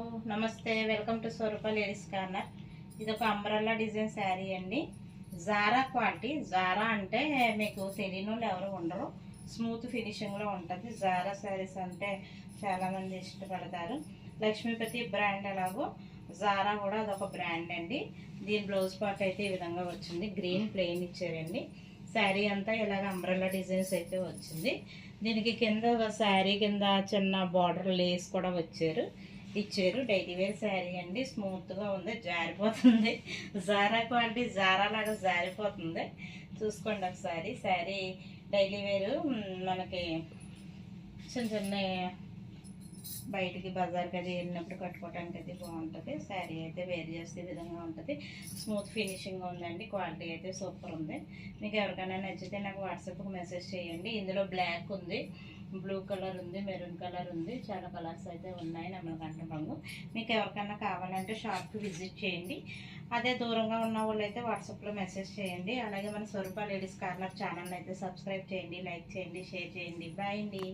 నమస్తే, welcome to Swarupa ladies corner. ఇది ఒక అంబ్రెల్లా డిజైన్ శారీ అండి. Zara quality. జారా అంటే మీకు తెలియని వాళ్ళు ఎవరు ఉండరు. స్మూత్ ఫినిషింగ్లో ఉంటుంది. జారా శారీస్ అంటే చాలామంది ఇష్టపడతారు. లక్ష్మీపతి బ్రాండ్ ఎలాగో జారా కూడా అదొక బ్రాండ్ అండి. దీని బ్లౌజ్ పార్ట్ అయితే ఈ విధంగా వచ్చింది. గ్రీన్ ప్లెయిన్ ఇచ్చారండి. శారీ అంతా ఇలాగ అంబ్రెల్లా డిజైన్స్ అయితే వచ్చింది. దీనికి కింద శారీ కింద చిన్న బార్డర్ లేస్ కూడా ఇచ్చారు. డైలీ వేర్ శారీ అండి. స్మూత్గా ఉంది, జారిపోతుంది. జారా క్వాలిటీ, జారా లాగా జారిపోతుంది. చూసుకోండి ఒకసారి. శారీ డైలీ వేరు మనకి చిన్న చిన్న బయటికి బజార్కి అది వెళ్ళినప్పుడు కట్టుకోవడానికి అయితే బాగుంటుంది. శారీ అయితే వేర్ చేస్తే ఈ విధంగా ఉంటుంది. స్మూత్ ఫినిషింగ్ ఉందండి. క్వాలిటీ అయితే సూపర్ ఉంది. మీకు ఎవరికైనా నచ్చితే నాకు వాట్సాప్కి మెసేజ్ చేయండి. ఇందులో బ్లాక్ ఉంది, బ్లూ కలర్ ఉంది, మెరూన్ కలర్ ఉంది. చాలా కలర్స్ అయితే ఉన్నాయి. నెమలికంఠం రంగు. మీకు ఎవరికైనా కావాలంటే షాప్కి విజిట్ చేయండి. అదే దూరంగా ఉన్న వాళ్ళు అయితే వాట్సాప్లో మెసేజ్ చేయండి. అలాగే మన స్వరూప లేడీస్ కార్నర్ ఛానల్ అయితే సబ్స్క్రైబ్ చేయండి, లైక్ చేయండి, షేర్ చేయండి. బాయ్ అండి.